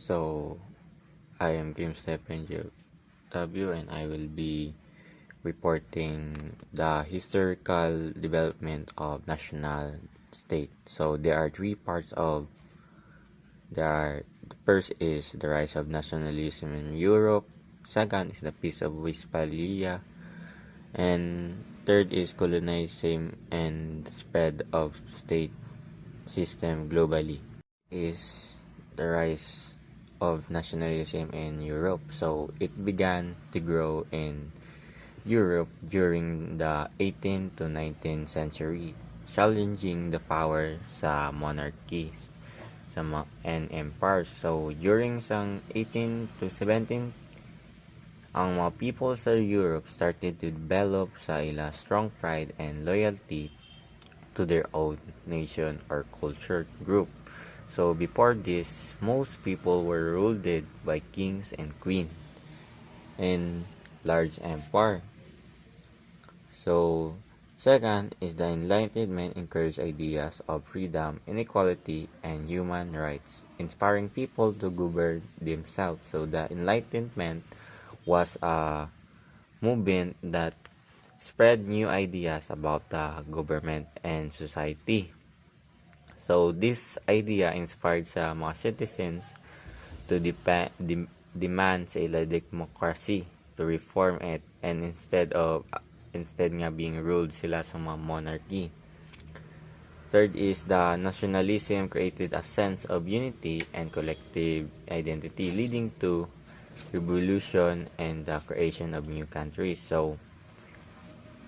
So, I am Kim Stephen W, and I will be reporting the historical development of national state. So, there are three parts of the first is the rise of nationalism in Europe. Second is the Peace of Westphalia, and third is colonialism and the spread of state system globally. Is the rise of nationalism in Europe. So it began to grow in Europe during the 18th to 19th century, challenging the power sa monarchies and empires. So during sang 18 to 17, ang mga people sa Europe started to develop sa ila strong pride and loyalty to their own nation or culture group. So before this, most people were ruled by kings and queens in large empire. So second is the Enlightenment encouraged ideas of freedom, inequality, and human rights, inspiring people to govern themselves. So the Enlightenment was a movement that spread new ideas about the government and society. So this idea inspired sa mga citizens to demand sa ila democracy, to reform it, and instead nga being ruled sila sa mga monarchy. Third is the nationalism created a sense of unity and collective identity, leading to revolution and the creation of new countries. So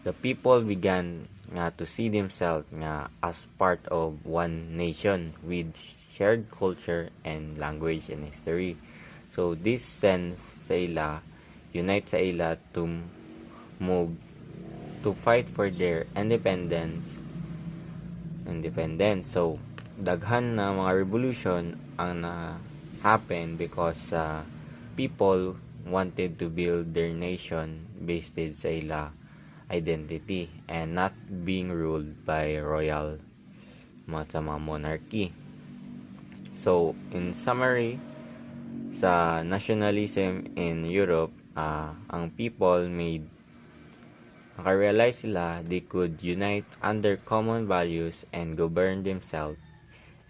the people began nga to see themselves nga as part of one nation with shared culture and language and history. So this sense sa ila unite sa ila to move to fight for their independence. So daghan na mga revolution ang na happen because people wanted to build their nation based sa ila identity and not being ruled by royal mga monarchy. So in summary, sa nationalism in Europe, ang people nakarealize sila they could unite under common values and govern themselves,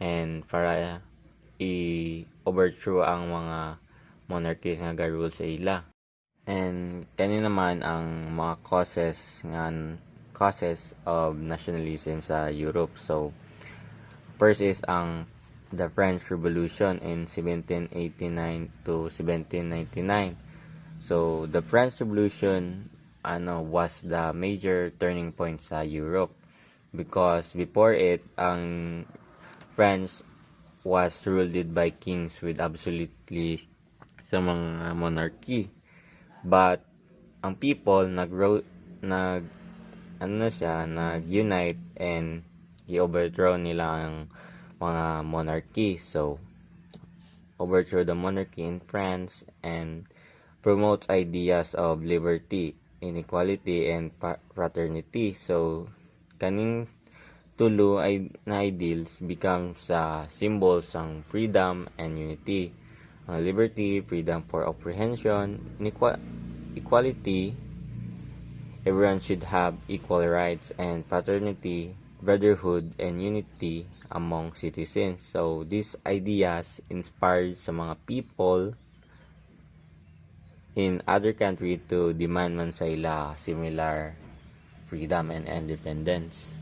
and para i-overthrow ang mga monarchies nga garule sa ila. And kani naman ang mga causes of nationalism sa Europe. So first is the French Revolution in 1789 to 1799. So the French Revolution was the major turning point sa Europe, because before it ang France was ruled by kings with absolutely sa mga monarchy. But ang people nag-unite and i-overthrow nila ang mga monarchy. So overthrow the monarchy in France and promote ideas of liberty, inequality, and fraternity. So kaning tulo na ideals becomes symbols ng freedom and unity. Liberty, freedom for apprehension, equality, everyone should have equal rights, and fraternity, brotherhood, and unity among citizens. So these ideas inspired sa mga people in other country to demand man sa ila similar freedom and independence.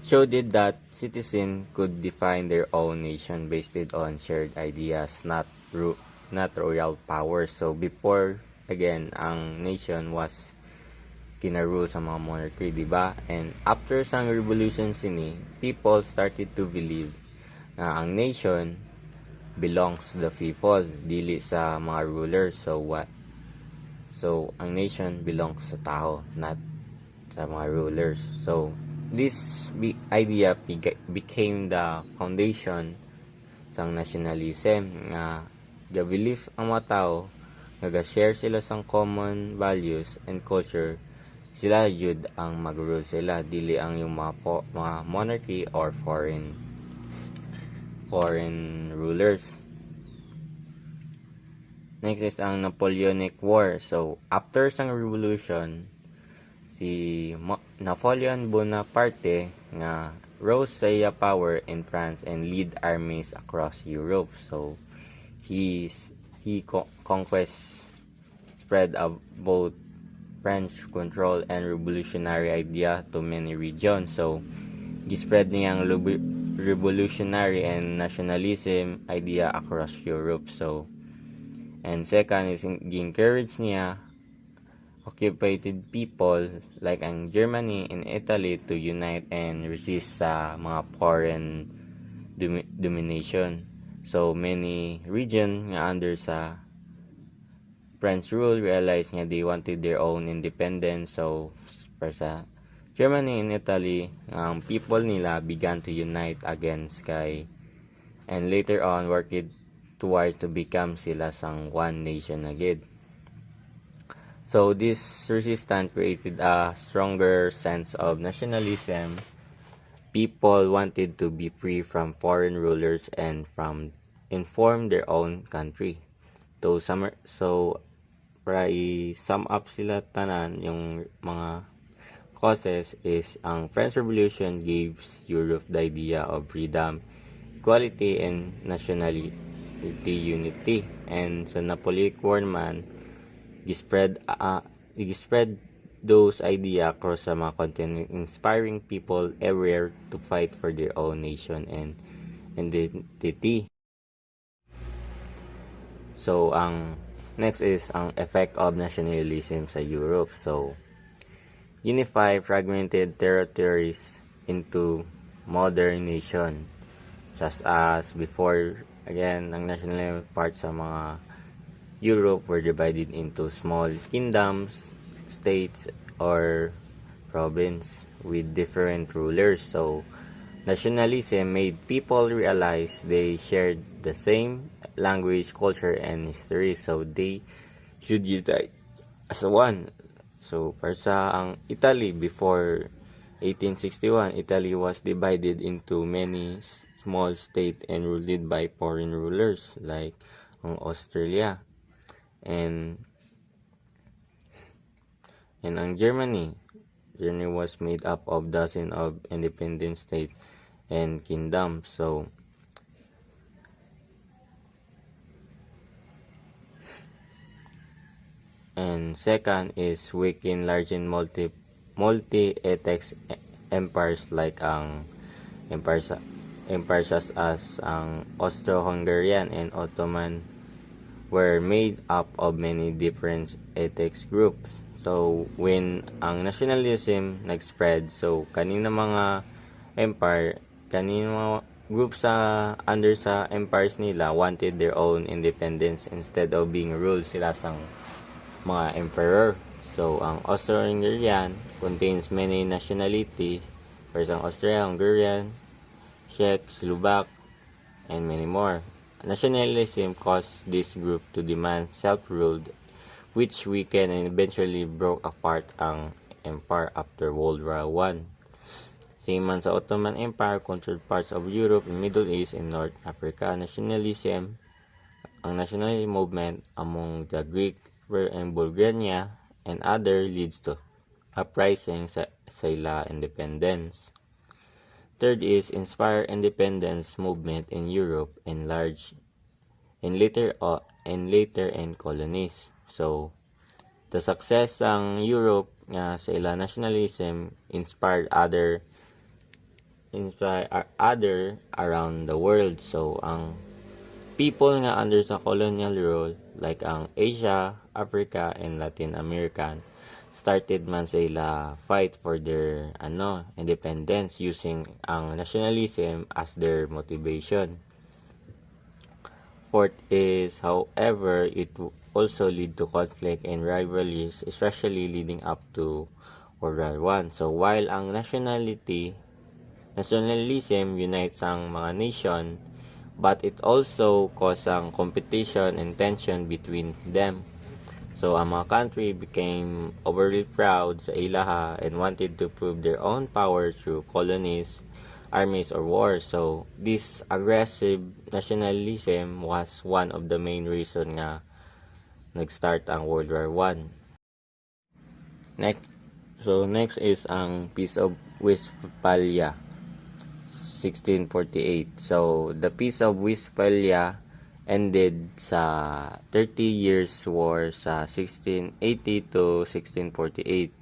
Showed it that citizens could define their own nation based on shared ideas, not royal power. So before, again, ang nation was kinarule sa mga monarchy, diba? And after sang revolution sini, people started to believe na ang nation belongs to the people, dili sa mga rulers. So what? So ang nation belongs sa tao, not sa mga rulers. So this idea became the foundation sa nationalism, nga belief ang mga tao nag-share sila sang common values and culture, sila yun ang mag-rule sila, dili ang yung mga monarchy or foreign foreign rulers. Next is ang Napoleonic War. So, after sang revolution, si Napoleon Bonaparte nga rose sa iya power in France and lead armies across Europe. So, he conquest spread of both French control and revolutionary idea to many regions. So, gi-spread niya ang revolutionary and nationalism idea across Europe. So, and second is gi-encourage niya occupied people like ang Germany and Italy to unite and resist sa mga foreign domination. So, many region nga under sa French rule realized nga they wanted their own independence. So, para sa Germany and Italy, ang people nila began to unite against kay and later on worked toward to become sila sang one nation agad. So, this resistance created a stronger sense of nationalism. People wanted to be free from foreign rulers and from inform their own country. So, para i-sum up sila tanan, yung mga causes is ang French Revolution gives Europe the idea of freedom, equality, and nationality unity. And sa Napoleonic War naman, spread those ideas across sa mga continent, inspiring people everywhere to fight for their own nation and identity. So, ang next is ang effect of nationalism sa Europe. So, unify fragmented territories into modern nation. Just as before, again, ang national part sa mga Europe were divided into small kingdoms, states, or province with different rulers. So, nationalism made people realize they shared the same language, culture, and history. So, they should unite as one. So, para sa ang Italy before 1861, Italy was divided into many small states and ruled by foreign rulers like ang Australia. And ang Germany was made up of dozens of independent states and kingdoms. So, and second is weaken large and multi-ethnic empires like ang empires such as ang Austro-Hungarian and Ottoman were made up of many different ethnic groups. So, when ang nationalism nag-spread, so kanina mga empire, kanina mga groups sa under sa empires nila wanted their own independence instead of being ruled sila sang mga emperor. So, ang Austro-Hungarian contains many nationalities, for example, Austria-Hungarian, Czech, Slovak, and many more. Nationalism caused this group to demand self-rule, which weakened and eventually broke apart ang empire after World War I. Same man sa Ottoman Empire controlled parts of Europe, Middle East, and North Africa. Nationalism, ang national movement among the Greek and Bulgaria and other leads to uprising sa ila independence. Third is inspire independence movement in Europe and later and colonies. So, the success ng Europe nga sa ila nationalism inspired other around the world. So, ang people nga under sa colonial rule like ang Asia, Africa, and Latin American started man sila fight for their independence using ang nationalism as their motivation. Fourth is, however, it also lead to conflict and rivalries, especially leading up to World War I. So, while ang nationalism unites ang mga nation, but it also caused ang competition and tension between them. So, ang mga country became overly proud sa ilaha and wanted to prove their own power through colonies, armies or war. So this aggressive nationalism was one of the main reason nga nag-start ang World War One. Next is ang Peace of Westphalia 1648. So the Peace of Westphalia ended sa 30 years war sa 1680 to 1648.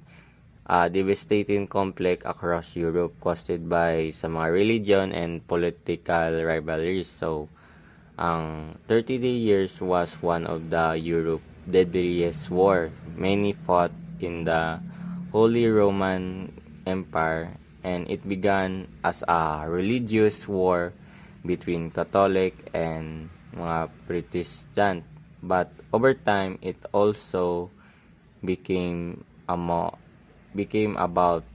Devastating conflict across Europe caused by sa mga religion and political rivalries. So ang 30 years was one of the Europe deadliest war. Many fought in the Holy Roman Empire, and it began as a religious war between Catholic and mga Protestant. But over time, it also became about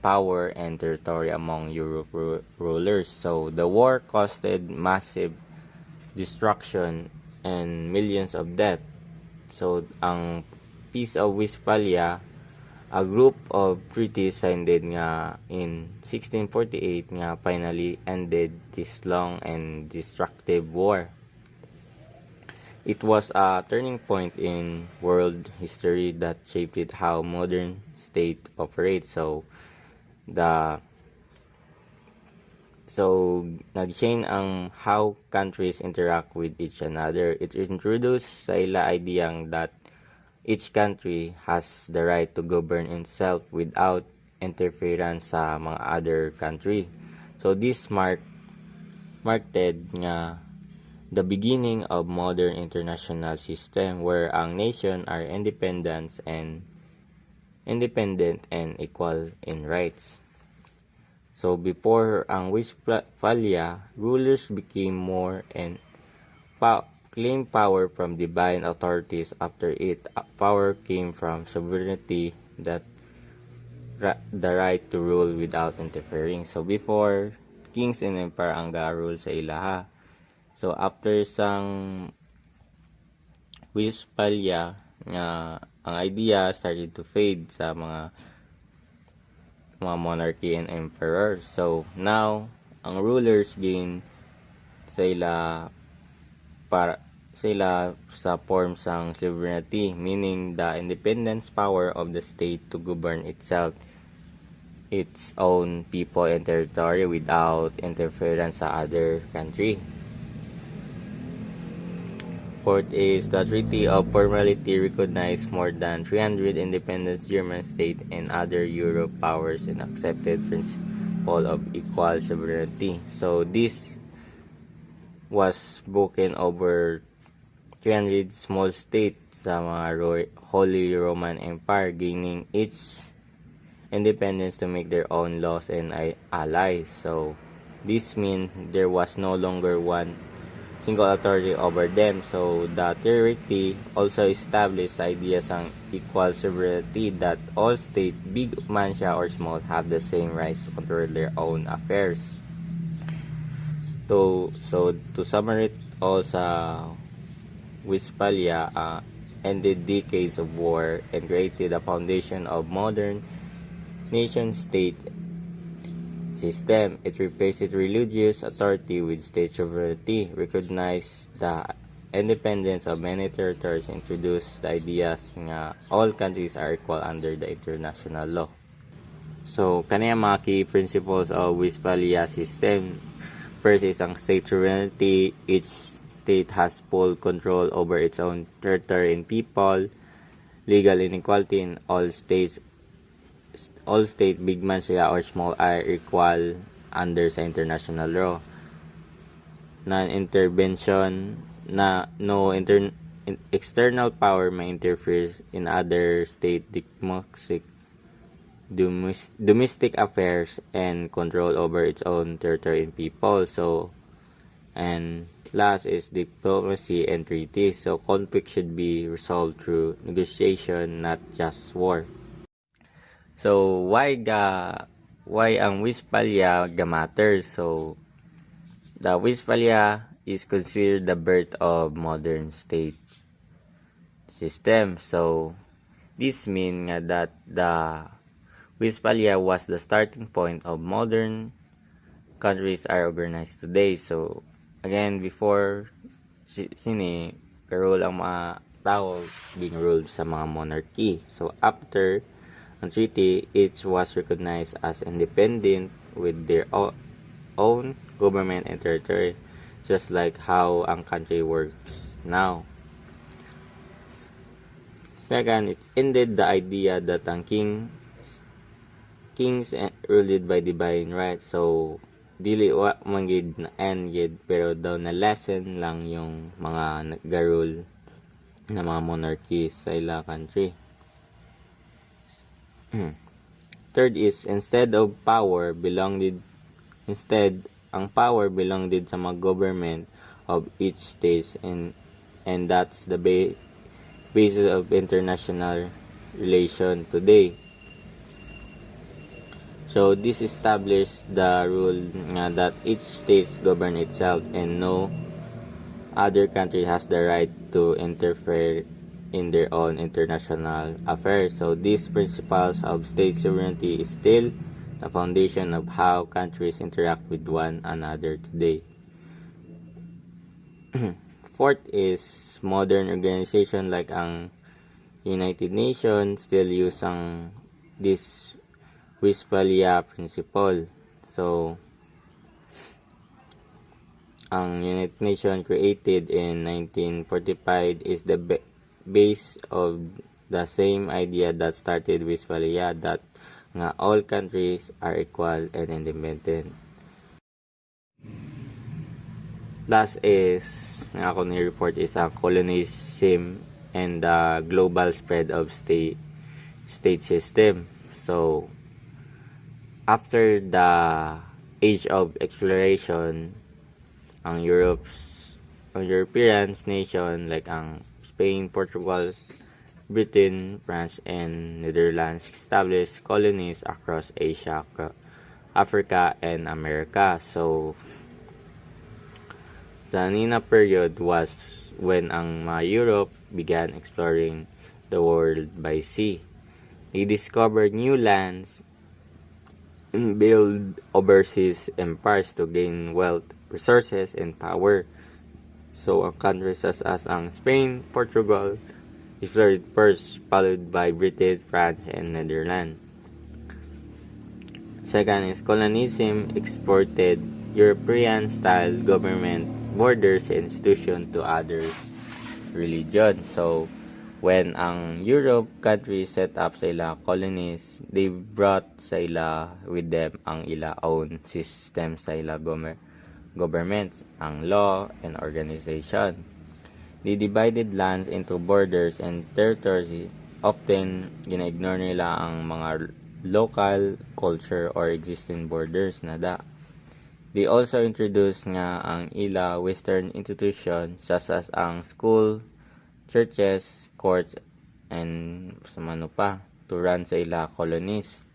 power and territory among Europe rulers. So the war caused massive destruction and millions of death. So ang Peace of Westphalia, a group of treaties signed nga in 1648 nga finally ended this long and destructive war. It was a turning point in world history that shaped how modern state operates. So nag-change ang how countries interact with each another. It introduced sa ila ideyang that each country has the right to govern itself without interference sa mga other country. So this marked nga the beginning of modern international system where ang nation are independent and equal in rights. So before ang Westphalia, rulers became more and claimed power from divine authorities. After it, power came from sovereignty, that the right to rule without interfering. So before, kings and empire ang ga-rule sa ilaha. So after sang Westphalia, ang idea started to fade sa mga monarchy and emperor. So now ang rulers gain sila sa form sang sovereignty, meaning the independence power of the state to govern itself, its own people and territory without interference sa other country. Fourth is the Treaty of Formality recognized more than 300 independent German states and other Europe powers and accepted principle of equal sovereignty. So this was spoken over 300 small states sa mga Holy Roman Empire, gaining each independence to make their own laws and allies. So this means there was no longer one single authority over them. So the treaty also established ideas of equal sovereignty, that all states, big man siya or small, have the same rights to control their own affairs. To summarize all sa Westphalia, ended decades of war and created a foundation of modern nation-state system. It replaced religious authority with state sovereignty, recognized the independence of many territories, introduced the ideas nga all countries are equal under the international law. So kaniya mga key principles of Westphalia system. First is ang state sovereignty. Each state has full control over its own territory and people. Legal inequality in all states, big man sila or small, are equal under sa international law. Non-intervention, na no external power may interfere in other state domestic affairs and control over its own territory and people. So, and last is diplomacy and treaties. So conflict should be resolved through negotiation, not just war. So why ang Westphalia matter? So the Westphalia is considered the birth of modern state system. So this means that the Westphalia was the starting point of modern countries are organized today. So, again, before, sini, karul ang mga tao being ruled sa mga monarchy. So, after ang treaty, each was recognized as independent with their own government and territory, just like how ang country works now. Second, it ended the idea that ang kings ruled by divine right. So, dili wa manggid na end gid, pero daw na lesson lang yung mga naggarule na mga monarchy sa ila country. Third is ang power belonged sa mga government of each state, and that's the basis of international relation today. So this established the rule that each state govern itself and no other country has the right to interfere in their own international affairs. So these principles of state sovereignty is still the foundation of how countries interact with one another today. Fourth is modern organization like ang United Nations still use this Westphalia principle. So, ang United Nations created in 1945 is the base of the same idea that started Westphalia, that nga all countries are equal and independent. Last is nga ako ni-report is ang colonialism and the global spread of state system. So, after the age of exploration, ang European nation like ang Spain, Portugal, Britain, France, and Netherlands established colonies across Asia, Africa, and America. So, sa nina period was when ang mga Europe began exploring the world by sea. They discovered new lands and build overseas empires to gain wealth, resources, and power. So, ang countries as ang Spain, Portugal, explored first, followed by Britain, France, and Netherlands. Second is colonialism exported European-style government, borders, and institutions to others' religion. So, when ang Europe countries set up sa ila colonies, they brought sa ila with them ang ila own system sa ila governments, ang law and organization. They divided lands into borders and territories. Often, gina-ignore nila ang mga local culture or existing borders na da. They also introduced nga ang ila Western institution such as ang school, churches, courts, and samano pa to run sa ila colonies.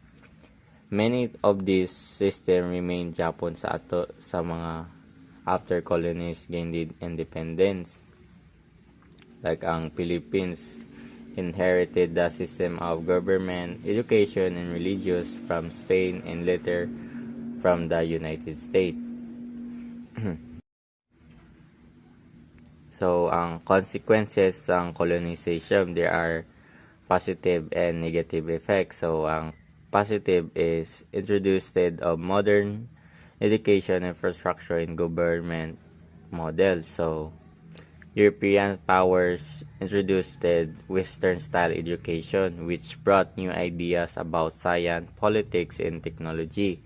Many of these systems remain Japan sa mga after colonies gained independence. Like ang Philippines inherited the system of government, education, and religious from Spain and later from the United States. So, ang consequences ng colonization, there are positive and negative effects. So, ang positive is introduced of modern education infrastructure and government models. So, European powers introduced Western-style education, which brought new ideas about science, politics, and technology.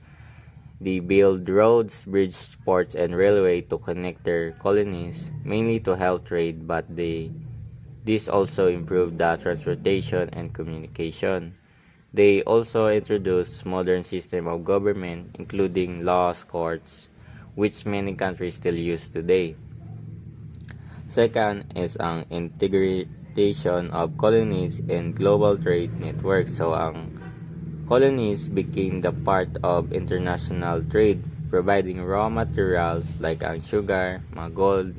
They built roads, bridges, ports, and railway to connect their colonies, mainly to help trade, but this also improved the transportation and communication. They also introduced modern system of government, including laws, courts, which many countries still use today. Second is ang integration of colonies in global trade networks. So, ang colonies became the part of international trade, providing raw materials like ang sugar, mga gold,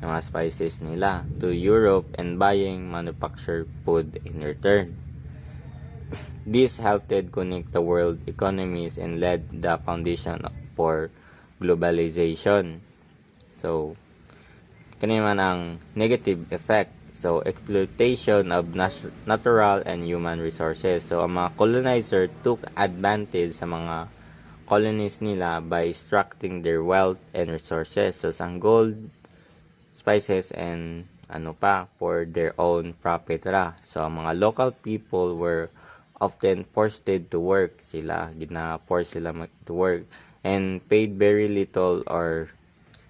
and mga spices nila to Europe and buying manufactured food in return. This helped connect the world economies and laid the foundation for globalization. So, kani man ang negative effect. So, exploitation of natural and human resources. So, ang mga colonizer took advantage sa mga colonies nila by extracting their wealth and resources. So, sang gold, spices, and for their own profit ra. So, ang mga local people were often forced to work gina-force sila to work and paid very little or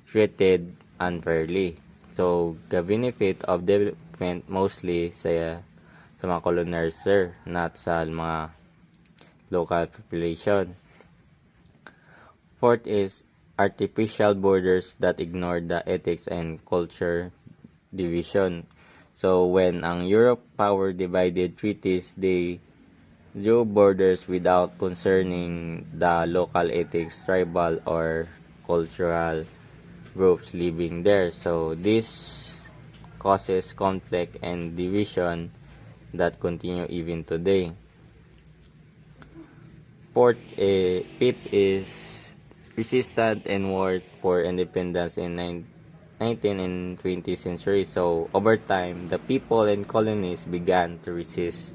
treated unfairly. So, the benefit of development mostly sa mga colonizer, not sa mga local population. Fourth is artificial borders that ignore the ethics and culture division. So, when ang Europe power divided treaties, they drew borders without concerning the local ethics, tribal, or cultural groups living there. So this causes conflict and division that continue even today. Fifth is resistance and war for independence in 19th and 20th century. So over time, the people and colonies began to resist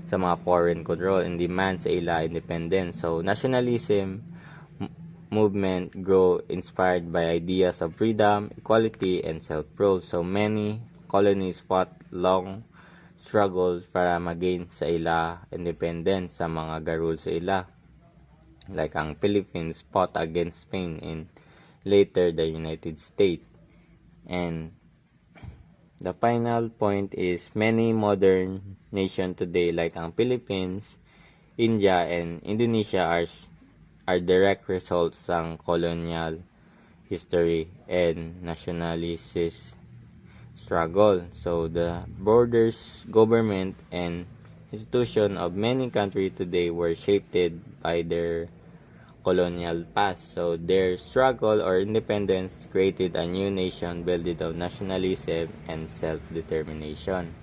sa mga foreign control and demand sa ila independence. So nationalism movement grow inspired by ideas of freedom, equality, and self-rule. So many colonies fought long struggles para magain sa ila independence sa mga garul sa ila. Like ang Philippines fought against Spain and later the United States. And the final point is many modern nations today like ang Philippines, India, and Indonesia are direct results ng colonial history and nationalist struggle. So the borders, government, and institution of many countries today were shaped by their colonial past. So their struggle or independence created a new nation built on nationalism and self-determination.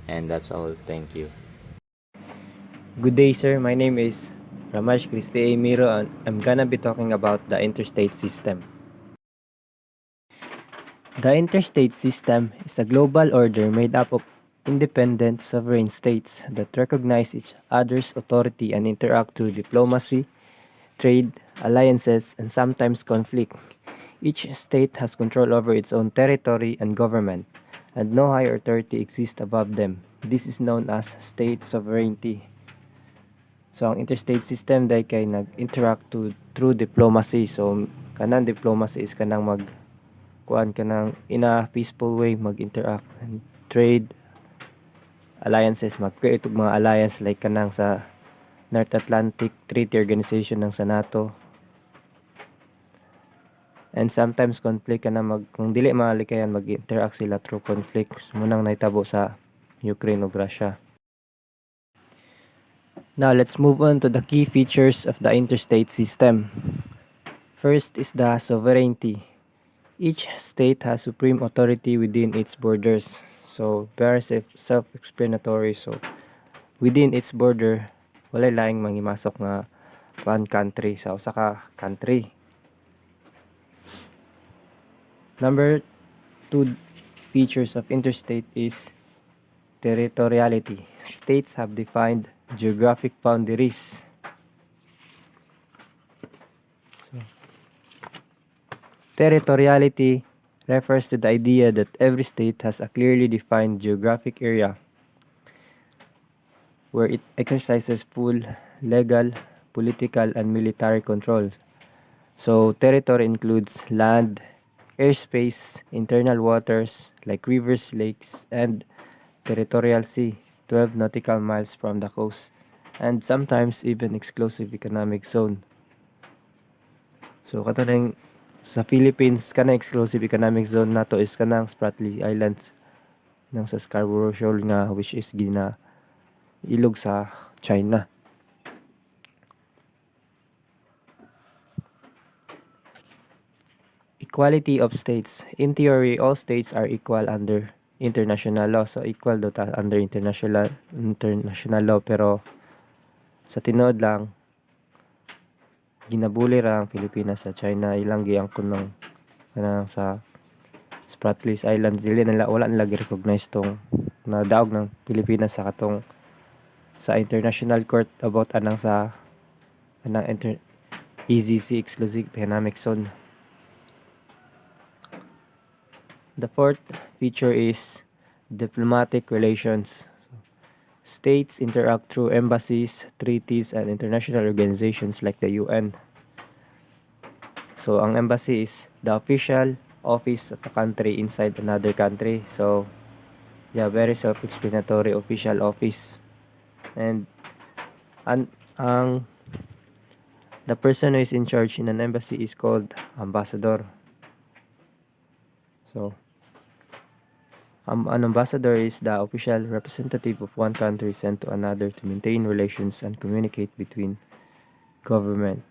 And that's all. Thank you. Good day, sir. My name is Ramash Christie Miro, and I'm gonna be talking about the interstate system. The interstate system is a global order made up of independent sovereign states that recognize each other's authority and interact through diplomacy, trade, alliances, and sometimes conflict. Each state has control over its own territory and government, and no higher authority exists above them. This is known as state sovereignty. So, ang interstate system dahil kay nag-interact through diplomacy. So, kanang diplomacy is kanang kuan kanang in a peaceful way mag-interact and trade, alliances, mag-create og mga alliance like kanang sa North Atlantic Treaty Organization ng sa NATO. And sometimes conflict kung dili malikayan mag-interact sila through conflict. So, munang nahitabo sa Ukraine ug Russia. Now, let's move on to the key features of the interstate system. First is the sovereignty. Each state has supreme authority within its borders. So, very self-explanatory. So, within its border, wala laing mangimasok nga one country sa usa ka country. Number 2 features of interstate is territoriality. States have defined geographic boundaries. So, territoriality refers to the idea that every state has a clearly defined geographic area where it exercises full legal, political, and military control. So, territory includes land, airspace, internal waters like rivers, lakes, and territorial sea, 12 nautical miles from the coast, and sometimes even exclusive economic zone. So, katanang sa Philippines, kanang exclusive economic zone nato is kanang Spratly Islands ng sa Scarborough Shoal nga which is ilog sa China. Equality of states. In theory, all states are equal under international law. So, equal under international law. Pero, sa tinuod lang, ginabuli ra ang Pilipinas sa China, ilang giangkon ng kanang sa Spratlys Islands, wala nila gi-recognize tong nadaog ng Pilipinas sa katong sa International Court about anang EEZ Exclusive Economic Zone. The fourth feature is diplomatic relations. States interact through embassies, treaties, and international organizations like the UN. So, ang embassy is the official office of a country inside another country. So, yeah, very self-explanatory, official office. And ang the person who is in charge in an embassy is called ambassador. So, an ambassador is the official representative of one country sent to another to maintain relations and communicate between government.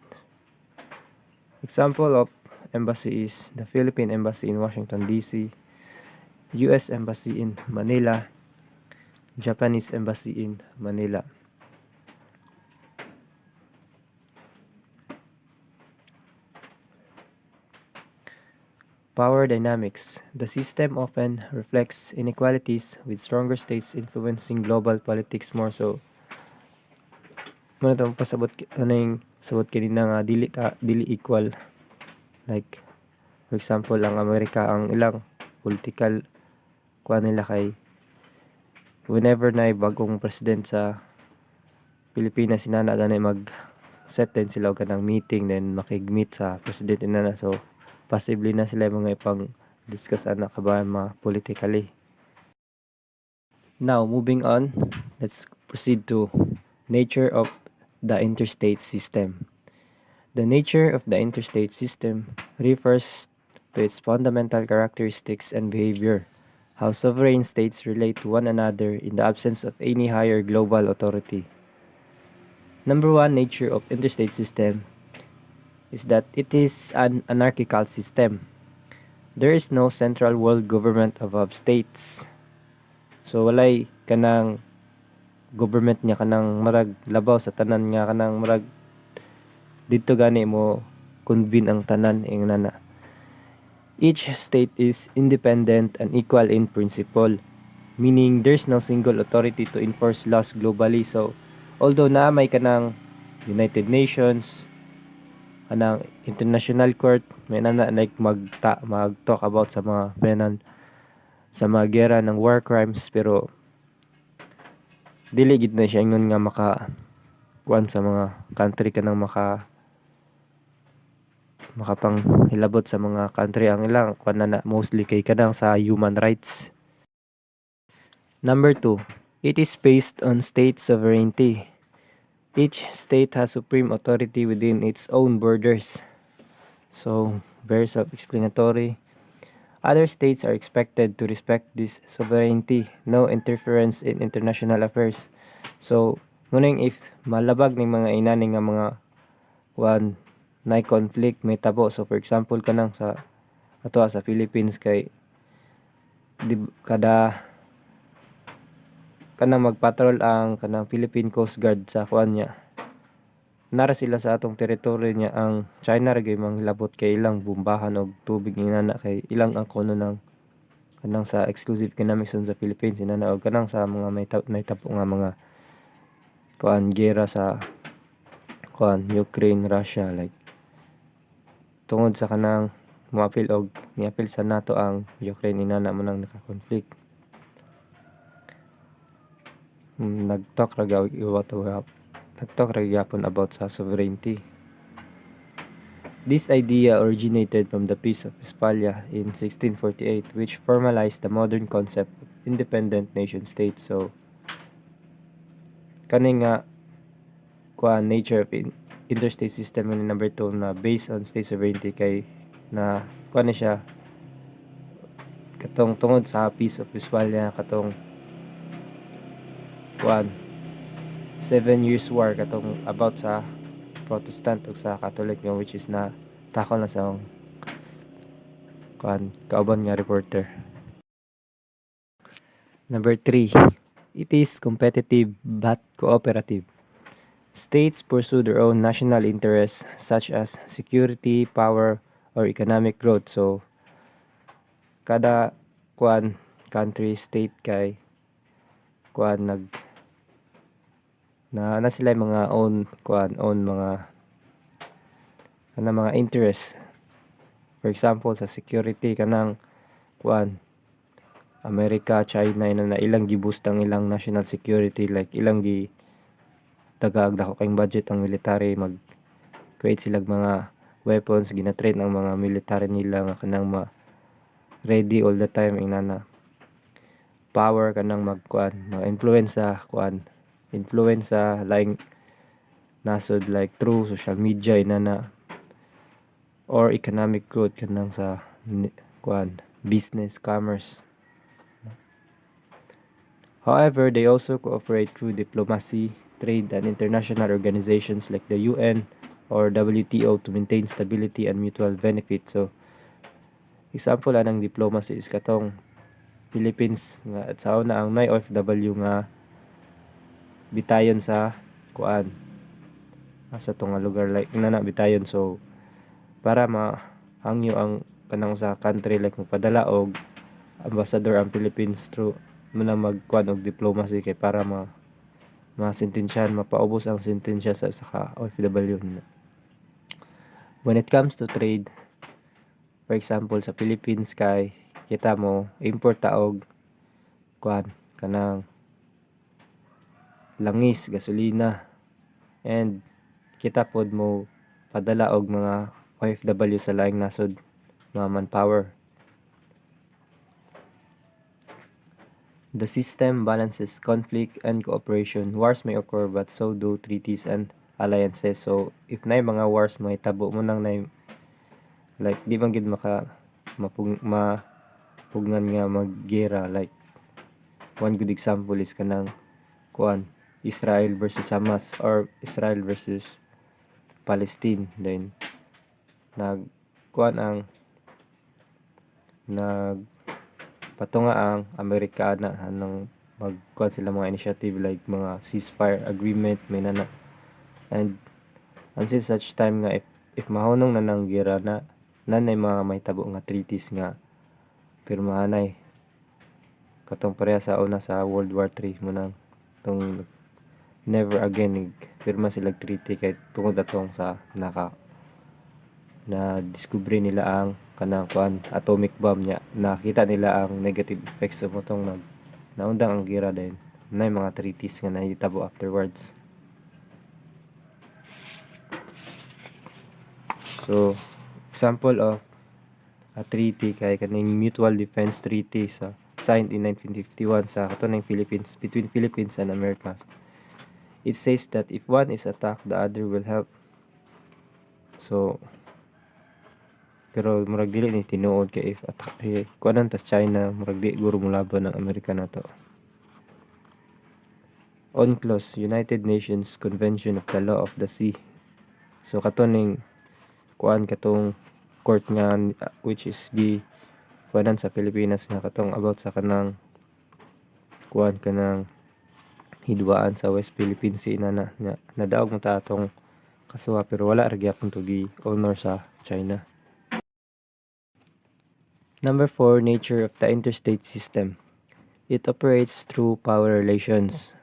Example of embassy is the Philippine Embassy in Washington, D.C., U.S. Embassy in Manila, Japanese Embassy in Manila. Power dynamics. The system often reflects inequalities with stronger states influencing global politics more. So, muna itong pasabot, sabot kanina nga, dili equal. Like, for example, ang Amerika, ang ilang political, kuha nila kay, whenever na bagong president sa Pilipinas, sinana ganay mag-set din sila og kanang meeting, then makig-meet sa president inana. So, possibly na sila mga ipang discuss ana kabayan mga politically. Now, moving on, let's proceed to nature of the interstate system. The nature of the interstate system refers to its fundamental characteristics and behavior, how sovereign states relate to one another in the absence of any higher global authority. Number one nature of interstate system is that it is an anarchical system. There is no central world government above states. So walay kanang government niya kanang marag labaw sa tanan nga kanang marag dito gani mo convene ang tanan ing nana. Each state is independent and equal in principle, meaning there's no single authority to enforce laws globally. So although na may kanang United Nations, anang international court, may nana like mag-talk about sa mga sa mga gera ng war crimes, pero dili gid na siya ingon nga kuan sa mga country kanang makapang hilabot sa mga country ang ilang kuan na mostly kay kanang sa human rights. Number 2, it is based on state sovereignty. Each state has supreme authority within its own borders. So, very self-explanatory. Other states are expected to respect this sovereignty, no interference in international affairs. So, muning if malabag ning mga inani nga mga kuan na conflict may tabo. So, for example, kanang sa sa Philippines kay kada kanang magpatrol ang kanang Philippine Coast Guard sa kuan niya. Nara sila sa atong teritoryo niya, ang China ra gyud manglabot kay ilang bombahan og tubig inana kay ilang ang kono ng kanang sa exclusive economic zone sa Philippines inana og kanang sa mga may tapo nga mga kuan gera sa kuan Ukraine, Russia, like tungod sa kanang moapil og niapil sa NATO ang Ukraine inana mo nang naka-conflict. Nag-talk ra gyapon about sa sovereignty. This idea originated from the Peace of Westphalia in 1648, which formalized the modern concept of independent nation states. So, kani nga nature of interstate system ni number 2 na based on state sovereignty kay na ni siya katong tungod sa Peace of Westphalia katong 7 years war katong about sa Protestant ug sa Catholic nga, which is na takon na sa kauban nga reporter. Number 3, it is competitive but cooperative. States pursue their own national interests such as security, power, or economic growth. So kada country state kay nag na sila mga own mga mga interest. For example, sa security kanang America, China na ilang giboost ang ilang national security, like ilang gi dagag dako kayong budget ang military, mag create sila mga weapons, gina-train ang mga military nila nga kanang ready all the time inana. Power kanang influence sa laing nasod, like through social media inana, or economic growth kanang sa business, commerce. However, they also cooperate through diplomacy, trade, and international organizations like the UN or WTO to maintain stability and mutual benefit. So, example ng diplomacy is katong Philippines nga at sa una ang nay OFW nga bitayon sa sa tong lugar, like na bitayon. So, para hangyo ang kanang sa country, like magpadala og ambassador ang Philippines through muna og diplomacy kay para masintensyahan, mapaubos ang sentensya sa OFW. When it comes to trade, for example sa Philippines kay kita mo import ta og kanang langis, gasolina, and kita pod mo padala og mga OFW sa laing nasod, mga manpower. The system balances conflict and cooperation. Wars may occur but so do treaties and alliances. So if nay mga wars may tabo mo nang nay, like di man gid mapugnan nga maggera. Like one good example is kanang Israel versus Hamas or Israel versus Palestine. Then nag patunga ang Amerikana anong sila mga initiative, like mga ceasefire agreement may nana, and until such time nga if mahunong na nang gera na nanay mga may tabo nga treaties nga pirmahanay katong pareha sa una sa World War 3 mo nang tong never again pirma sila treaty kay tungod atong sa na diskubre nila ang kanang atomic bomb niya, nakita nila ang negative effects of motong naundang ang gera din na mga treaties nga nahitabo afterwards. So example of a treaty kay kaning Mutual Defense Treaty sa signed in 1951 sa katunang Philippines, between Philippines and America. It says that if one is attacked, the other will help. So pero murag dili ni tinuod kay if attack tas China, murag di guro mulaban ng Amerika nato. UNCLOS, United Nations Convention of the Law of the Sea. So katuning katong court nga which is sa Pilipinas nga katong about sa kanang kanang hidwaan sa West Philippine Sea na nadaog mo ta atong kasuha, pero wala ra gyapon to honor sa China. Number 4, nature of the interstate system. It operates through power relations.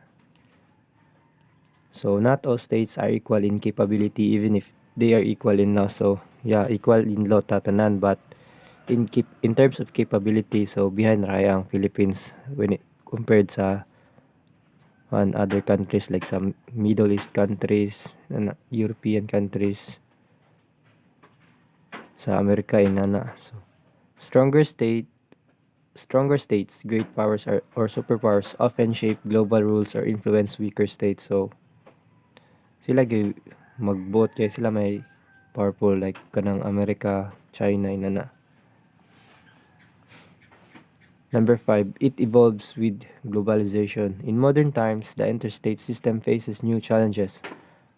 So not all states are equal in capability, even if they are equal in law. So yeah, equal in law tatanan, but in terms of capability, so behind ra ang Philippines when it compared sa other countries like some Middle East countries and European countries, sa Amerika inana. So stronger states, great powers or superpowers often shape global rules or influence weaker states. So sila mag-vote kay sila may powerful, like kanang Amerika, China inana. Number 5, it evolves with globalization. In modern times, the interstate system faces new challenges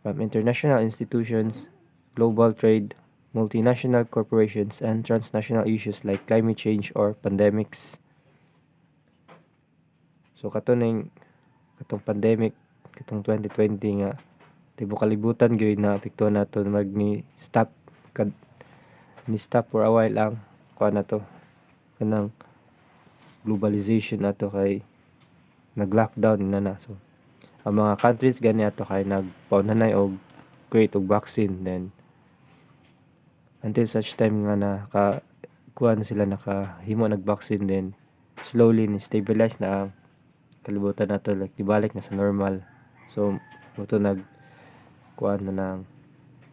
from international institutions, global trade, multinational corporations, and transnational issues like climate change or pandemics. So katong pandemic, katong 2020 nga tibuok kalibutan gyud na apektuhan naton ni stop kad ni stop for a while ang kuan na to kanang globalization nato kay nag-lockdown na na. So ang mga countries gani ato kay nagpaunanay og create og vaccine, then until such time nga kuan sila nakahimo nag-vaccine, then slowly ni stabilize na ang kalibutan nato, like gibalik na sa normal. So moto kuan na nang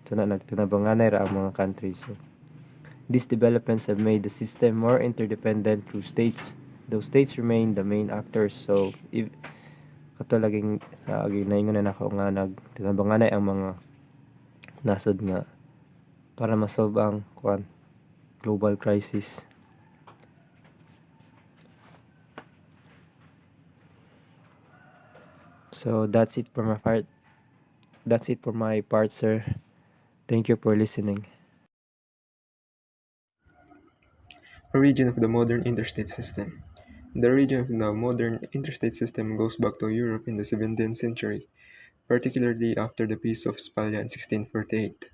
nagtinabanganay ra ang mga countries. So these developments have made the system more interdependent through states. Those states remain the main actors. So if kato laging sa ginaingon na nako nga nagtinabanganay ang mga nasod nga para masolve ang kuan global crisis. So that's it for my part. That's it for my part, sir. Thank you for listening. Origin of the modern interstate system. The origin of the modern interstate system goes back to Europe in the 17th century, particularly after the Peace of Westphalia in 1648.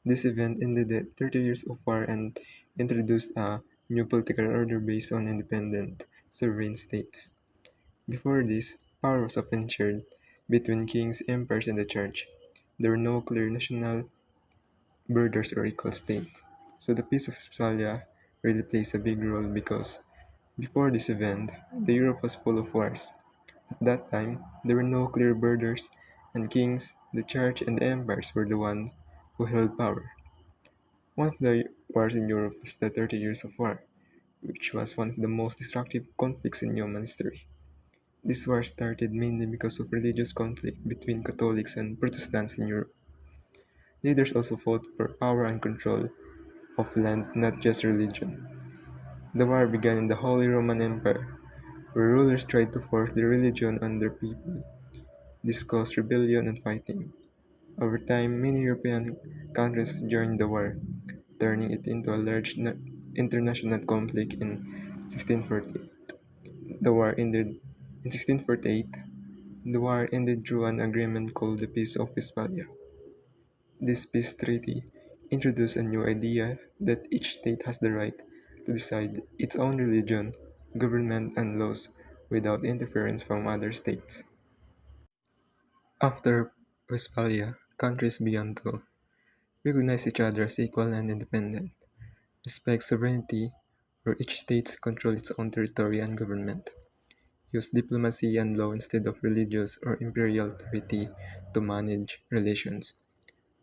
This event ended the 30 Years of War and introduced a new political order based on independent, sovereign states. Before this, power was often shared between kings, empires, and the church. There were no clear national borders or equal states. So the Peace of Westphalia really plays a big role because before this event, the Europe was full of wars. At that time, there were no clear borders, and kings, the church, and the empires were the ones who held power. One of the wars in Europe was the 30 Years of War, which was one of the most destructive conflicts in human history. This war started mainly because of religious conflict between Catholics and Protestants in Europe. Leaders also fought for power and control of land, not just religion. The war began in the Holy Roman Empire, where rulers tried to force their religion on their people. This caused rebellion and fighting. Over time, many European countries joined the war, turning it into a large international conflict in 1648. The war ended in 1648. The war ended through an agreement called the Peace of Westphalia. This peace treaty introduced a new idea that each state has the right to decide its own religion, government, and laws without interference from other states. After Westphalia, countries began to recognize each other as equal and independent, respect sovereignty, where each state controls its own territory and government, use diplomacy and law instead of religious or imperial authority to manage relations.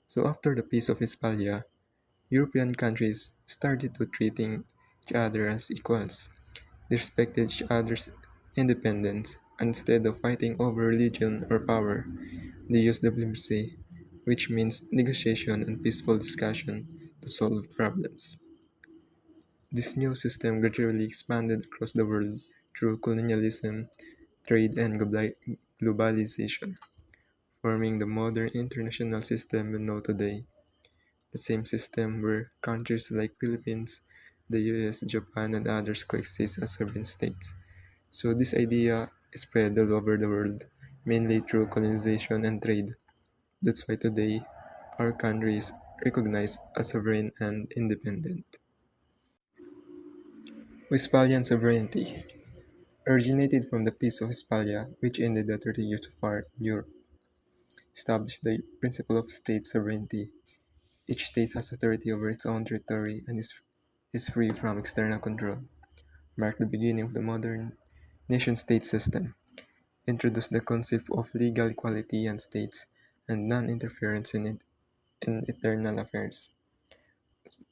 So after the Peace of Westphalia, European countries started to treating each other as equals. They respected each other's independence, and instead of fighting over religion or power, they used diplomacy, which means negotiation and peaceful discussion to solve problems. This new system gradually expanded across the world through colonialism, trade, and globalization, forming the modern international system we know today. The same system where countries like Philippines, the US, Japan, and others coexist as sovereign states. So this idea spread all over the world, mainly through colonization and trade. That's why today our country is recognized as sovereign and independent. Westphalian sovereignty originated from the Peace of Westphalia, which ended the 30 Years of War in Europe, established the principle of state sovereignty. Each state has authority over its own territory and is free from external control. Marked the beginning of the modern nation-state system, introduced the concept of legal equality and states and non-interference in internal affairs.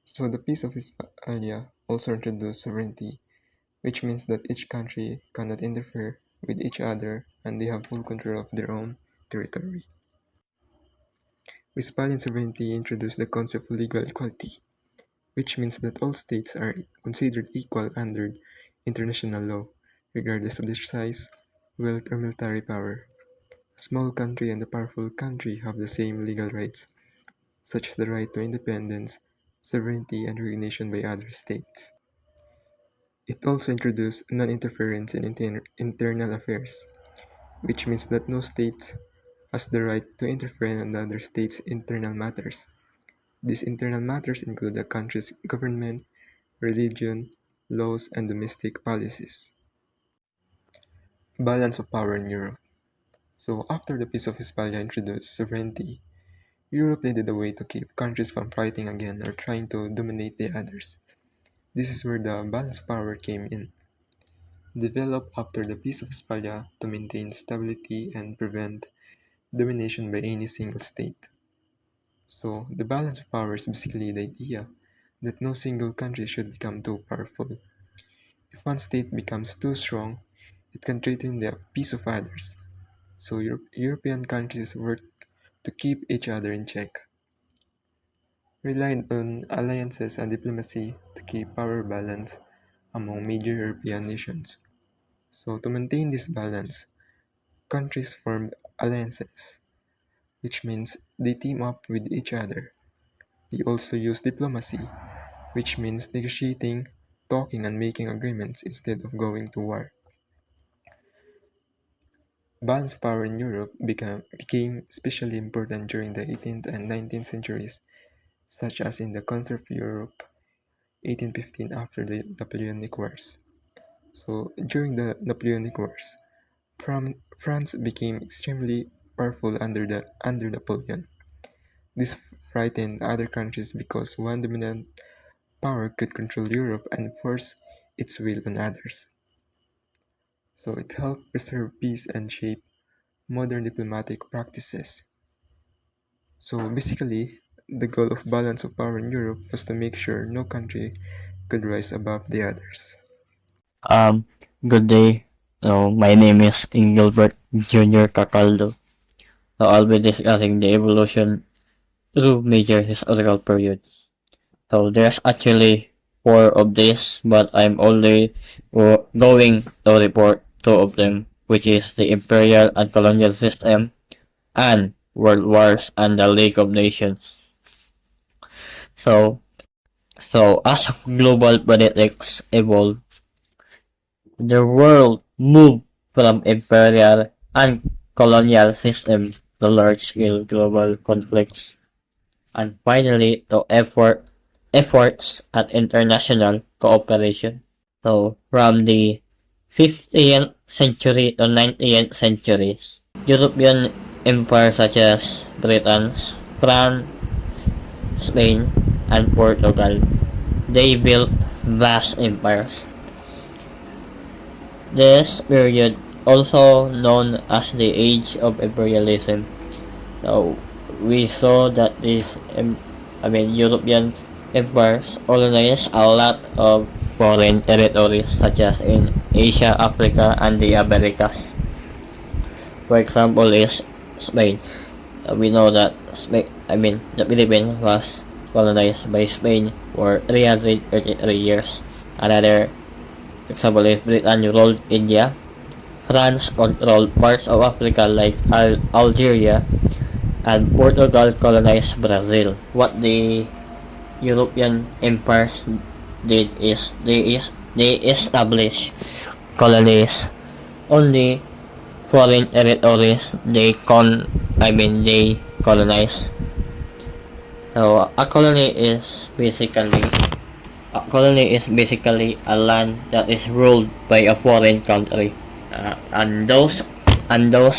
So the Peace of Westphalia also introduced sovereignty, which means that each country cannot interfere with each other and they have full control of their own territory. Westphalian sovereignty introduced the concept of legal equality, which means that all states are considered equal under international law, regardless of their size, wealth, or military power. A small country and a powerful country have the same legal rights, such as the right to independence, sovereignty, and recognition by other states. It also introduced non-interference in internal affairs, which means that no state has the right to interfere in another state's internal matters. These internal matters include a country's government, religion, laws, and domestic policies. Balance of power in Europe. So, after the Peace of Westphalia introduced sovereignty, Europe needed a way to keep countries from fighting again or trying to dominate the others. This is where the balance of power came in, developed after the Peace of Westphalia to maintain stability and prevent domination by any single state. So, the balance of power is basically the idea that no single country should become too powerful. If one state becomes too strong, it can threaten the peace of others. So, European countries work to keep each other in check, relied on alliances and diplomacy to keep power balance among major European nations. So, to maintain this balance, countries formed alliances, which means they team up with each other. They also use diplomacy, which means negotiating, talking, and making agreements instead of going to war. Balanced power in Europe became especially important during the 18th and 19th centuries, such as in the Council of Europe 1815 after the Napoleonic Wars. So, during the Napoleonic Wars, France became extremely powerful under Napoleon. This frightened other countries because one dominant power could control Europe and force its will on others. So it helped preserve peace and shape modern diplomatic practices. So basically, the goal of balance of power in Europe was to make sure no country could rise above the others. Um, Good day. So, my name is Engelbert Jr. Cacaldo. So, I'll be discussing the evolution through major historical periods. So, there's actually four of these, but I'm only going to report two of them, which is the imperial and colonial system and world wars and the League of Nations. So, as global politics evolved, the world moved from imperial and colonial systems to large-scale global conflicts, and finally to efforts at international cooperation. So, from the 15th century to 19th centuries, European empires such as Britain, France, Spain, and Portugal, they built vast empires. This period, also known as the Age of Imperialism, so we saw that these European empires colonized a lot of foreign territories such as in Asia, Africa, and the Americas. For example is Spain. We know that the Philippines was colonized by Spain for 333 years. Another example is Britain ruled India. France controlled parts of Africa like Algeria, and Portugal colonized Brazil. What the European empires did is they established colonies. Only foreign territories they colonize. So a colony is basically a land that is ruled by a foreign country, and those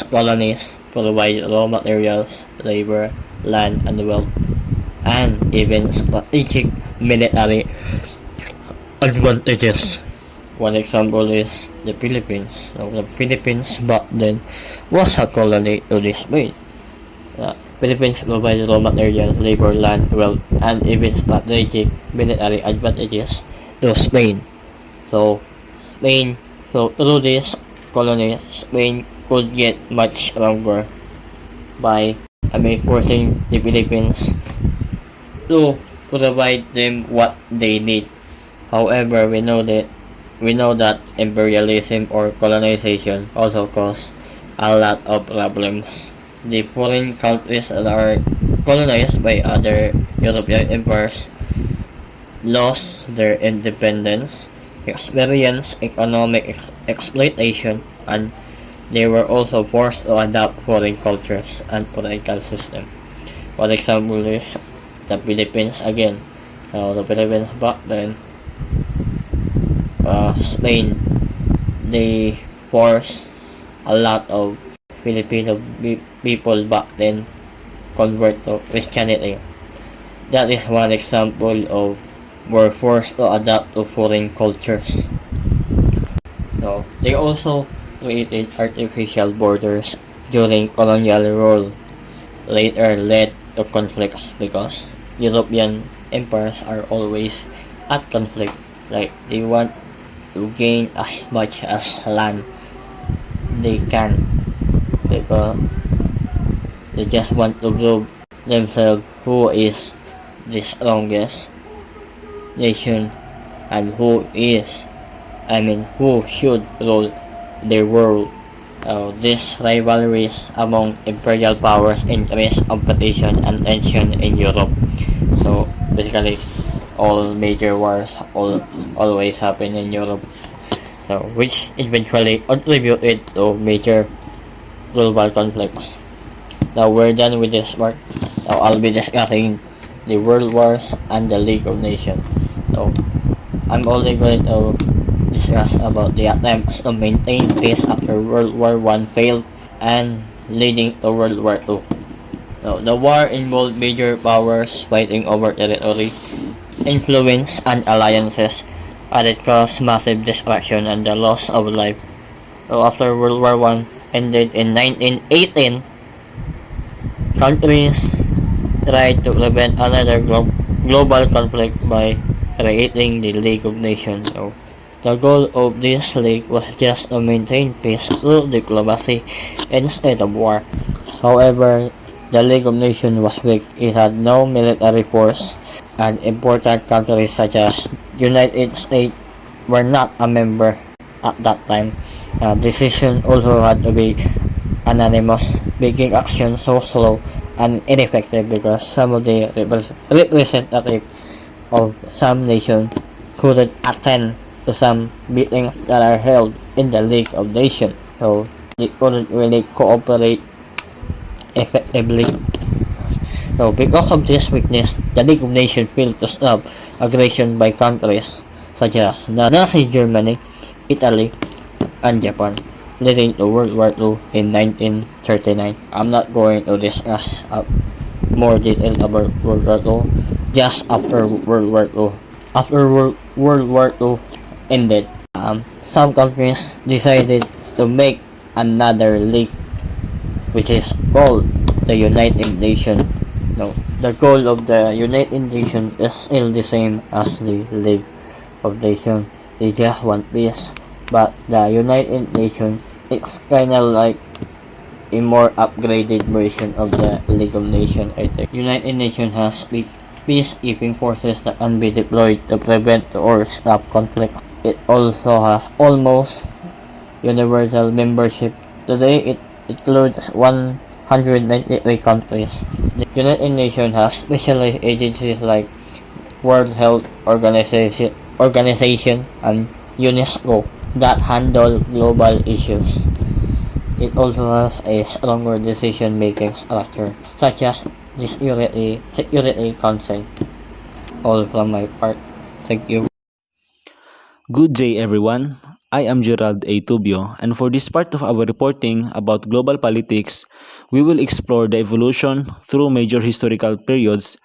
colonies provide raw materials, labor, land, and wealth, and even strategic military advantages. One example is the Philippines. So the Philippines back then was a colony to this Spain. Philippines provide raw material, labor, land, wealth, and even strategic military advantages to Spain. So through this colony, Spain could get much stronger by forcing the Philippines to provide them what they need. However, we know that imperialism or colonization also cause a lot of problems. The foreign countries that are colonized by other European empires lost their independence, experienced economic exploitation, and They were also forced to adapt foreign cultures and political system. For example, the Philippines again. The Philippines back then, Spain, they forced a lot of Filipino people back then convert to Christianity. That is one example of were forced to adapt to foreign cultures. So they also created artificial borders during colonial rule, later led to conflicts because European empires are always at conflict. Like they want to gain as much as land they can because they just want to prove themselves who is the strongest nation and who should rule the world. These rivalries among imperial powers increased competition and tension in Europe. So basically, all major wars always happen in Europe. So which eventually contributed to major global conflicts. Now we're done with this part. Now I'll be discussing the World Wars and the League of Nations. So I'm only going to discuss about the attempts to maintain peace after World War I failed and leading to World War II. So the war involved major powers fighting over territory, influence, and alliances, and it caused massive destruction and the loss of life. So after World War I ended in 1918, countries tried to prevent another global conflict by creating the League of Nations. So the goal of this league was just to maintain peace through diplomacy instead of war. However, the League of Nations was weak. It had no military force, and important countries such as United States were not a member at that time. Decision also had to be anonymous, making action so slow and ineffective because some of the representatives of some nations couldn't attend to some meetings that are held in the League of Nations, so they couldn't really cooperate effectively. So because of this weakness, the League of Nations failed to stop aggression by countries such as Nazi Germany, Italy, and Japan, leading to World War II in 1939. I'm not going to discuss more detail about World War II just after World War II. After World War II ended, some countries decided to make another league, which is called the United Nations. No, the goal of the United Nations is still the same as the League of Nations. They just want peace, but the United Nations is kind of like a more upgraded version of the League of Nations, I think. United Nations has peacekeeping forces that can be deployed to prevent or stop conflict. It also has almost universal membership. Today, it includes 193 countries. The United Nations has specialized agencies like World Health Organization and UNESCO that handle global issues. It also has a stronger decision-making structure, such as the Security Council. All from my part. Thank you. Good day, everyone. I am Gerald A. Tubio, and for this part of our reporting about global politics, we will explore the evolution through major historical periods,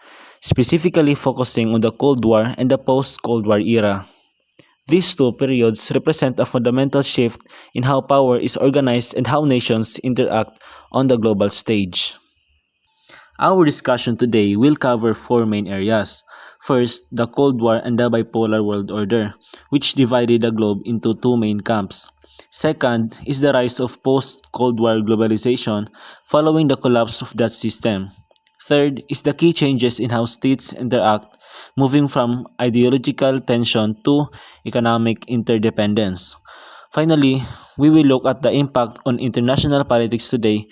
specifically focusing on the Cold War and the post-Cold War era. These two periods represent a fundamental shift in how power is organized and how nations interact on the global stage. Our discussion today will cover four main areas. First, the Cold War and the bipolar world order, which divided the globe into two main camps. Second is the rise of post-Cold War globalization following the collapse of that system. Third is the key changes in how states interact, moving from ideological tension to economic interdependence. Finally, we will look at the impact on international politics today,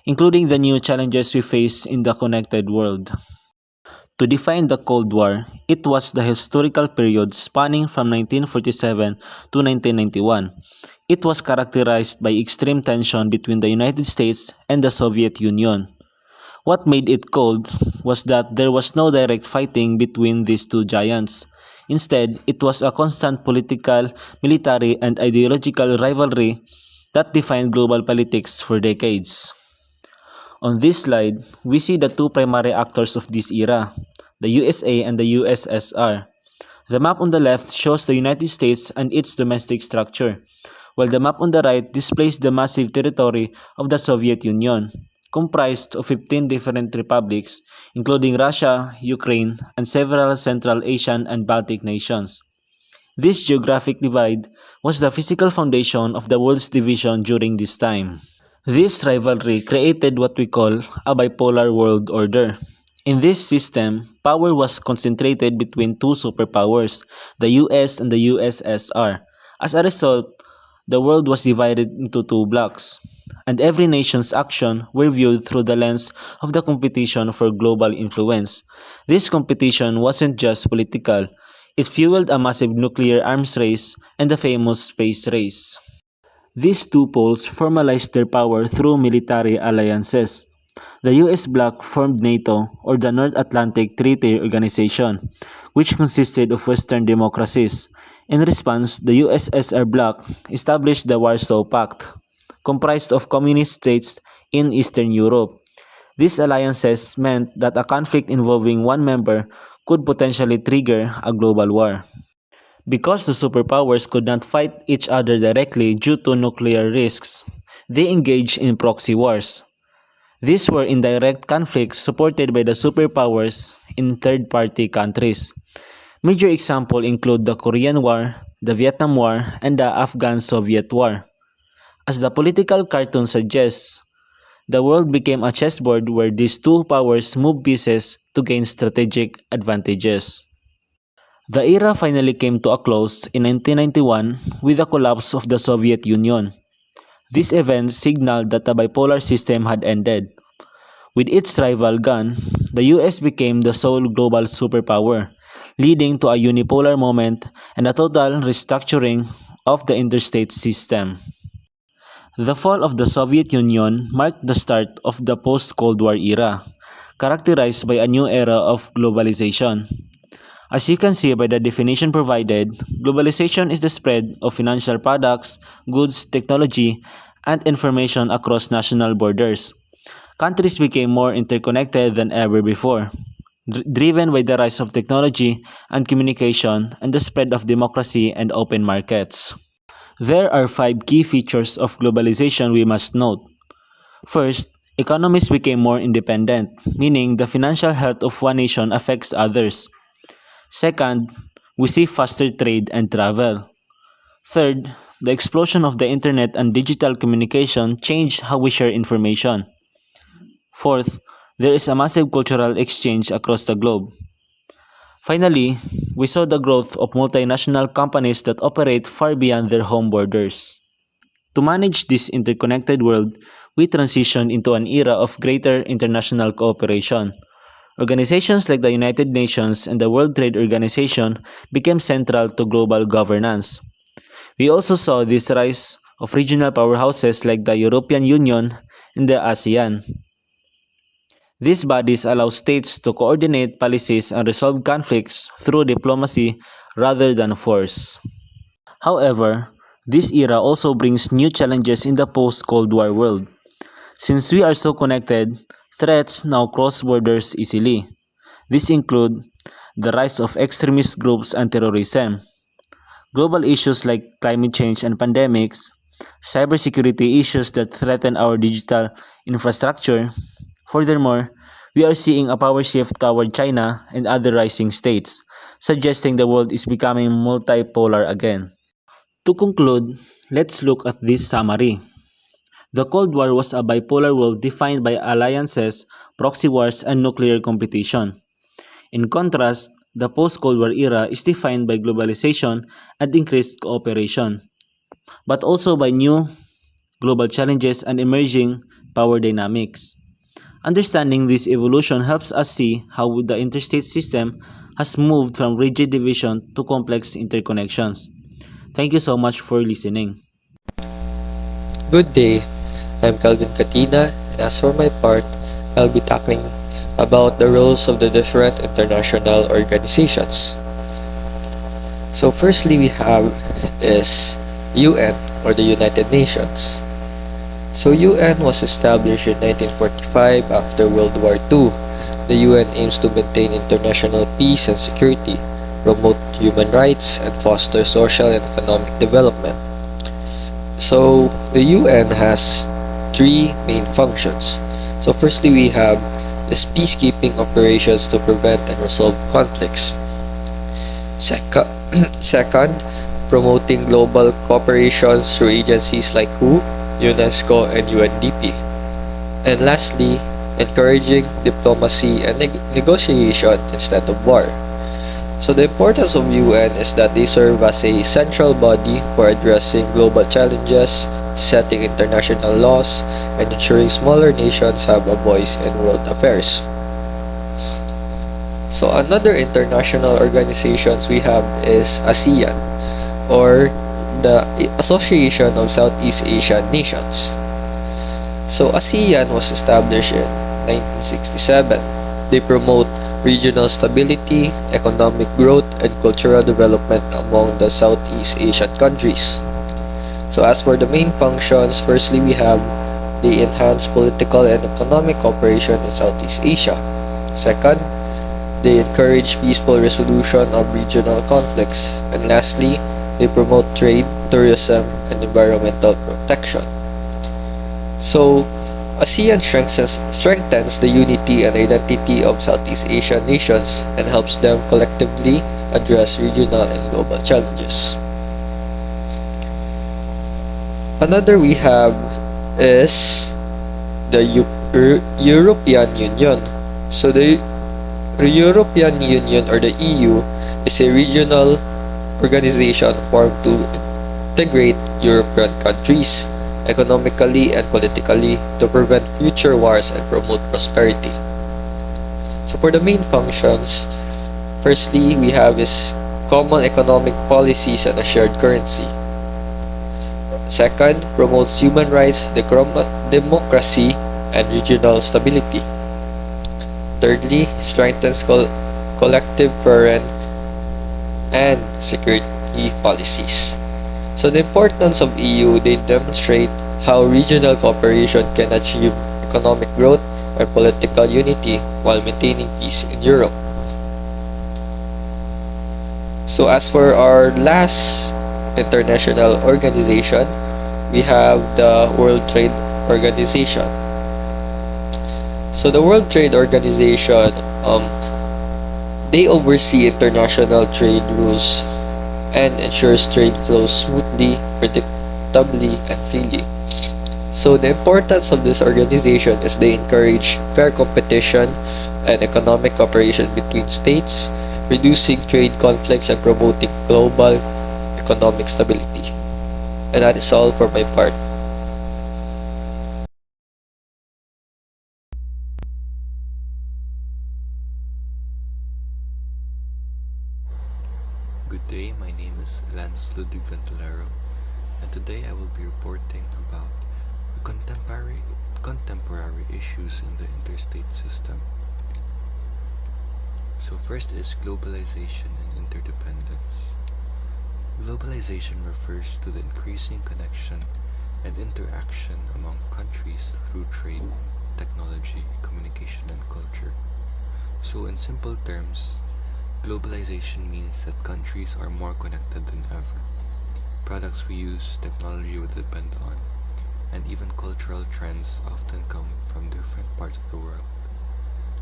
including the new challenges we face in the connected world. To define the Cold War, it was the historical period spanning from 1947 to 1991. It was characterized by extreme tension between the United States and the Soviet Union. What made it cold was that there was no direct fighting between these two giants. Instead, it was a constant political, military, and ideological rivalry that defined global politics for decades. On this slide, we see the two primary actors of this era, the USA and the USSR. The map on the left shows the United States and its domestic structure, while the map on the right displays the massive territory of the Soviet Union, comprised of 15 different republics, including Russia, Ukraine, and several Central Asian and Baltic nations. This geographic divide was the physical foundation of the world's division during this time. This rivalry created what we call a bipolar world order. In this system, power was concentrated between two superpowers, the US and the USSR. As a result, the world was divided into two blocks, and every nation's action were viewed through the lens of the competition for global influence. This competition wasn't just political, it fueled a massive nuclear arms race and the famous space race. These two poles formalized their power through military alliances. The US bloc formed NATO, or the North Atlantic Treaty Organization, which consisted of Western democracies. In response, the USSR bloc established the Warsaw Pact, comprised of communist states in Eastern Europe. These alliances meant that a conflict involving one member could potentially trigger a global war. Because the superpowers could not fight each other directly due to nuclear risks, they engaged in proxy wars. These were indirect conflicts supported by the superpowers in third-party countries. Major examples include the Korean War, the Vietnam War, and the Afghan-Soviet War. As the political cartoon suggests, the world became a chessboard where these two powers moved pieces to gain strategic advantages. The era finally came to a close in 1991 with the collapse of the Soviet Union. This event signaled that the bipolar system had ended. With its rival gone, the US became the sole global superpower, leading to a unipolar moment and a total restructuring of the interstate system. The fall of the Soviet Union marked the start of the post-Cold War era, characterized by a new era of globalization. As you can see by the definition provided, globalization is the spread of financial products, goods, technology, and information across national borders. Countries became more interconnected than ever before, driven by the rise of technology and communication and the spread of democracy and open markets. There are 5 key features of globalization we must note. First, economies became more independent, meaning the financial health of one nation affects others. Second, we see faster trade and travel. Third, the explosion of the internet and digital communication changed how we share information. Fourth, there is a massive cultural exchange across the globe. Finally, we saw the growth of multinational companies that operate far beyond their home borders. To manage this interconnected world, we transitioned into an era of greater international cooperation. Organizations like the United Nations and the World Trade Organization became central to global governance. We also saw this rise of regional powerhouses like the European Union and the ASEAN. These bodies allow states to coordinate policies and resolve conflicts through diplomacy rather than force. However, this era also brings new challenges in the post-Cold War world. Since we are so connected, threats now cross borders easily. These include the rise of extremist groups and terrorism, global issues like climate change and pandemics, cybersecurity issues that threaten our digital infrastructure. Furthermore, we are seeing a power shift toward China and other rising states, suggesting the world is becoming multipolar again. To conclude, let's look at this summary. The Cold War was a bipolar world defined by alliances, proxy wars, and nuclear competition. In contrast, the post-Cold War era is defined by globalization and increased cooperation, but also by new global challenges and emerging power dynamics. Understanding this evolution helps us see how the interstate system has moved from rigid division to complex interconnections. Thank you so much for listening. Good day, I'm Calvin Katina, and as for my part, I'll be tackling about the roles of the different international organizations. So firstly we have is UN or the United Nations. So UN was established in 1945 after World War II. The UN aims to maintain international peace and security, promote human rights, and foster social and economic development. So the UN has three main functions. So firstly we have is peacekeeping operations to prevent and resolve conflicts. Second, second, promoting global cooperations through agencies like WHO, UNESCO, and UNDP. And lastly, encouraging diplomacy and negotiation instead of war. So the importance of UN is that they serve as a central body for addressing global challenges, setting international laws, and ensuring smaller nations have a voice in world affairs. So another international organizations we have is ASEAN, or the Association of Southeast Asian Nations. So ASEAN was established in 1967. They promote regional stability, economic growth, and cultural development among the Southeast Asian countries. So as for the main functions, firstly we have they enhance political and economic cooperation in Southeast Asia. Second, they encourage peaceful resolution of regional conflicts. And lastly, they promote trade, tourism, and environmental protection. So, ASEAN strengthens the unity and identity of Southeast Asian nations and helps them collectively address regional and global challenges. Another we have is the European Union. So the European Union or the EU is a regional organization formed to integrate European countries economically and politically to prevent future wars and promote prosperity. So for the main functions, firstly we have is common economic policies and a shared currency. Second, promotes human rights, democracy, and regional stability. Thirdly, strengthens collective foreign and security policies. So the importance of EU, they demonstrate how regional cooperation can achieve economic growth and political unity while maintaining peace in Europe. So as for our last international organization, we have the World Trade Organization. So the World Trade Organization, they oversee international trade rules and ensures trade flows smoothly, predictably, and freely. So the importance of this organization is they encourage fair competition and economic cooperation between states, reducing trade conflicts and promoting global economic stability. And that is all for my part. Good day, my name is Lance Ludwig Ventolero, and today I will be reporting about the contemporary issues in the interstate system. So first is globalization and interdependence. Globalization refers to the increasing connection and interaction among countries through trade, technology, communication, and culture. So in simple terms, globalization means that countries are more connected than ever. Products we use, technology we depend on, and even cultural trends often come from different parts of the world.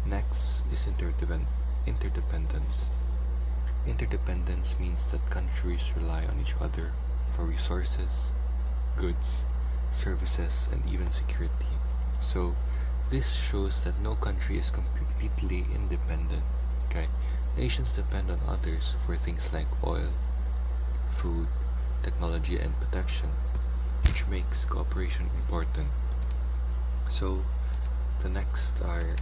Next is interdependence. Interdependence means that countries rely on each other for resources, goods, services, and even security. So, this shows that no country is completely independent. Okay? Nations depend on others for things like oil, food, technology, and protection, which makes cooperation important. So, the next are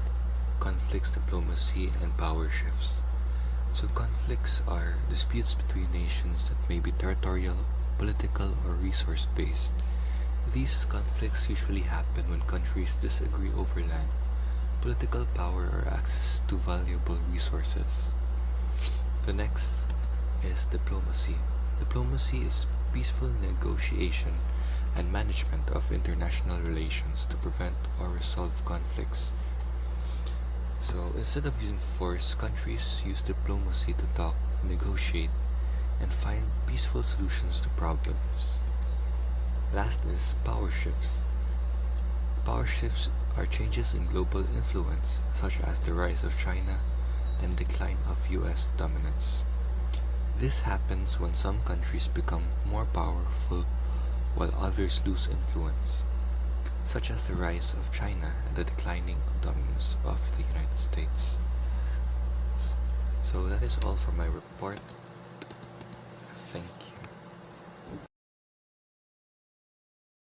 conflicts, diplomacy, and power shifts. So, conflicts are disputes between nations that may be territorial, political, or resource based. These conflicts usually happen when countries disagree over land, political power, or access to valuable resources. The next is diplomacy. Diplomacy is peaceful negotiation and management of international relations to prevent or resolve conflicts. So instead of using force, countries use diplomacy to talk, negotiate, and find peaceful solutions to problems. Last is power shifts. Power shifts are changes in global influence, such as the rise of China and decline of US dominance. This happens when some countries become more powerful while others lose influence, such as the rise of China and the declining dominance of the United States. So that is all for my report. Thank you.